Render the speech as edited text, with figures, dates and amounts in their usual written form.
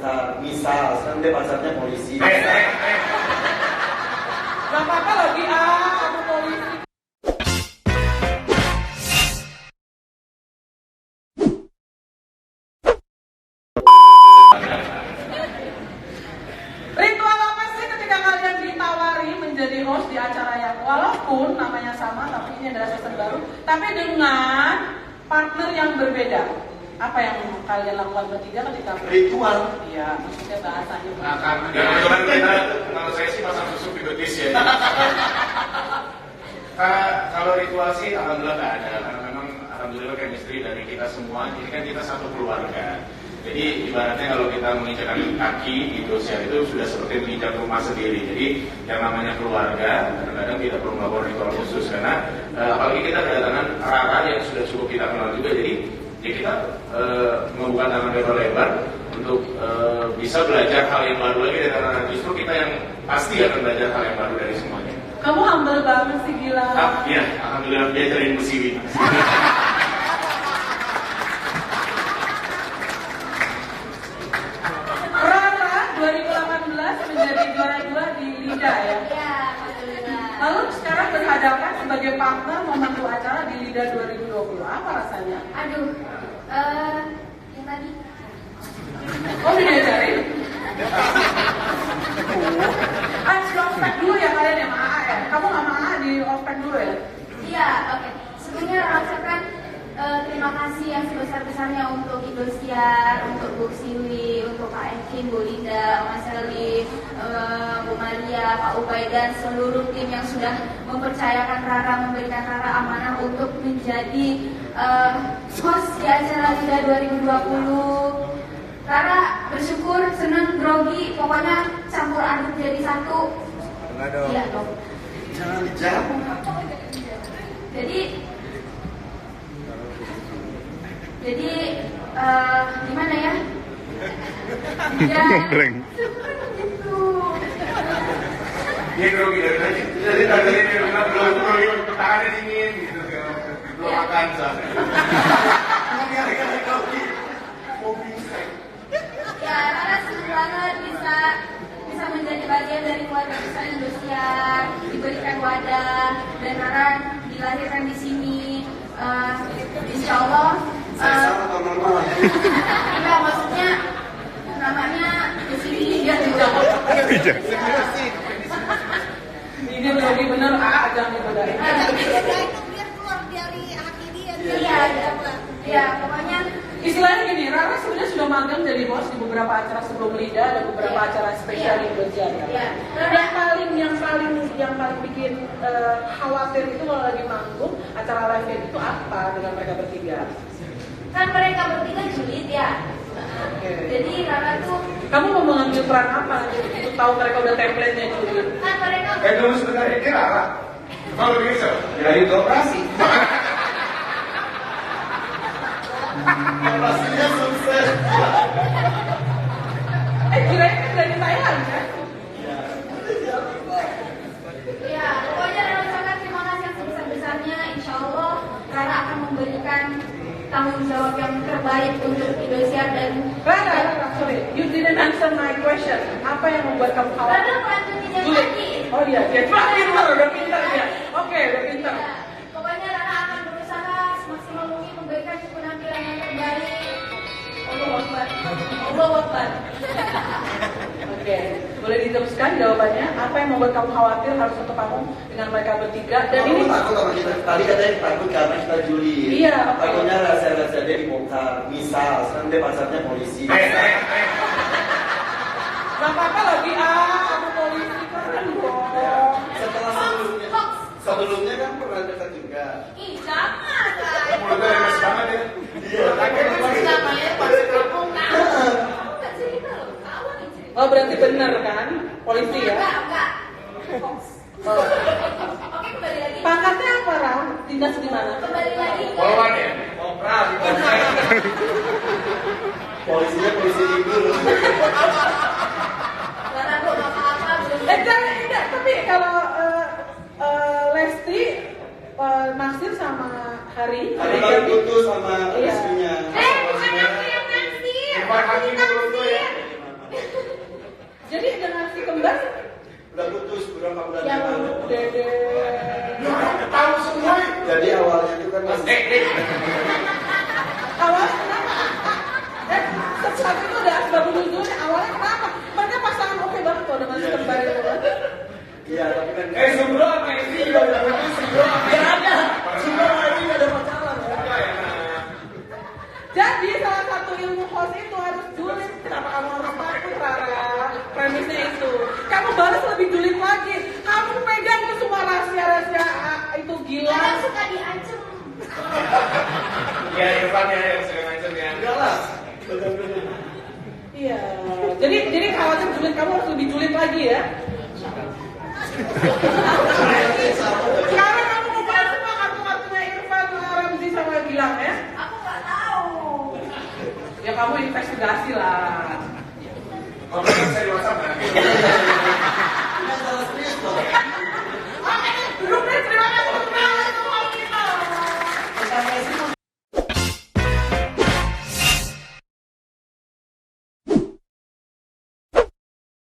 dibongkar. Misal, sekarang dia pacarnya polisi. Gak apa-apa lagi aku polisi. Ritual apa sih ketika kalian ditawari menjadi host di acara yang walaupun namanya sama tapi ini adalah season baru, tapi dengan partner yang berbeda? Apa yang kalian lakukan bertiga ketika Ritual. Iya, maksudnya bahasanya. Nah, kan kebetulan kita, kalau saya sih pasang susu di betis ya. Kalau ritual sih alhamdulillah nggak ada, karena memang alhamdulillah chemistry dari kita semua. Ini kan kita satu keluarga. Jadi ibaratnya kalau kita menginjakkan kaki di Indosiar itu sudah seperti menginjak rumah sendiri. Jadi yang namanya keluarga kadang-kadang tidak perlu melakukan ritual khusus karena apalagi kita kedatangan Rara yang sudah cukup kita kenal juga. Jadi ya kita membuka tangan lebar-lebar untuk bisa belajar hal yang baru lagi dari Rara. Justru kita yang pasti akan belajar hal yang baru dari semuanya. Kamu humble banget sih, gila. Iya, alhamdulillah diajarin musiwi. Rara 2018 menjadi juara 2 di Lida ya. Iya, alhamdulillah. Lalu sekarang berhadapan sebagai partner memandu acara di Lida 2020. Apa rasanya? Aduh, yang tadi. Oh, udah diajarin? Di ospek dulu ya kalian ya, sama AA ya? Kamu sama AA di ospek dulu ya? Iya, oke. Sebelumnya rasakan terima kasih yang sebesar-besarnya untuk Indosiar, untuk Bu Siwi, untuk Kak Ekin, Bu Linda, Mas Eli, Bu Maria, Pak Ubay, dan seluruh tim yang sudah mempercayakan Rara, memberikan Rara amanah untuk menjadi host di acara Lida 2020. Rara bersyukur, senang, grogi, pokoknya campur aduk jadi satu. Enggak dong. Iya dong. Jangan dijawab. Jadi gimana ya? Ya, gitu. Dia grogi dari tadi. Jadi tadi dia bilang grogi, tangannya dingin gitu. Belum makan soalnya. Ya, Rara senang banget bisa menjadi bagian dari keluarga besar Indosiar, diberikan wadah, dan Rara dilahirkan di sini. Insya Allah. Saya sama atau normal? Enggak, maksudnya namanya di sini ya dijawab. Ini grogi bener, AA jangan digodain. Biar keluar dari hati dia. Iya, pokoknya Istilahnya gini, Rara sebenarnya sudah magang jadi host di beberapa acara sebelum Lida dan beberapa acara spesial di Indosiar. Iya. Yang paling bikin khawatir itu kalau lagi manggung acara live itu apa dengan mereka bertiga? kan mereka bertiga julid ya. Oke. Jadi Rara tuh Kamu mau mengambil peran apa untuk tahu mereka udah template-nya julid? kan mereka Dulu sebentar ini Rara. Kalau bisa, Ya itu operasi. Operasinya sukses. Kirain kan dari Thailand kan? ya pokoknya Rara ucapkan terima kasih yang sebesar-besarnya. Insya Allah Rara akan memberikan tanggung jawab yang terbaik untuk Indosiar dan Rara, sorry, you didn't answer my question. Apa yang membuat kamu Rara khawatir? melanjutkan yang Julid. tadi. Oh iya, dia udah pintar dia. Oke, udah pintar. Ya, pokoknya Rara akan berusaha semaksimal mungkin memberikan penampilan yang terbaik. Allahu Akbar. Allahu Akbar. Oke, boleh diteruskan jawabannya? Apa yang membuat kamu khawatir harus ketemu kamu dengan mereka bertiga? Dan Kamu ini takut sama kita? Tadi katanya takut karena kita juli. Iya, oke. Takutnya rahasia-rahasia dia dibongkar. Misal, sekarang dia pacarnya polisi. gak apa-apa lagi aku polisi keren dong. Setelah sebelumnya kan pernah dekat juga. Ih, jangan lah. mulutnya lemes banget ya. Iya. Namanya pasti kampung kan. Kamu nggak cerita loh, kawan yang cerita. Oh berarti benar kan? Polisi ya? Enggak. Oh. Oke, kembali lagi. Pangkatnya apa Ram? Dinas di mana? Kembali lagi. Polwan ya. Polisinya polisi tidur. Rara kok nggak apa-apa belum. Jangan, enggak, tapi kalau Lesti, Naksir sama Hari Hari baru putus sama Iya. istrinya. Bukan aku yang naksir. Bukan Aku hati yang mulut tuh ya. naksir. Mas Awalnya kenapa? Sesuatu itu udah sebab nuzulnya. Awalnya kenapa? Mereka pasangan oke banget tuh dengan sistem baru. Iya, tapi kan Subro apa ini juga udah putus Subro. ya ada. Sudah lagi ada pacaran ya. Jadi salah satu ilmu host itu harus julid. Kenapa kamu harus takut, Rara? Premisnya itu. Kamu balas lebih julid lagi. Kamu pegang tuh semua rahasia-rahasia itu gila. Kadang suka diancem. Ya Irfan ya yang sering ngancem ya. Enggak lah. Iya. Jadi khawatir julid kamu harus lebih julid lagi ya. Sekarang kamu mau bahas semua kartu-kartunya Irfan, Ramzi sama Gilang ya? Aku nggak tahu. Ya kamu investigasi lah. Kalau bisa di WhatsApp kan?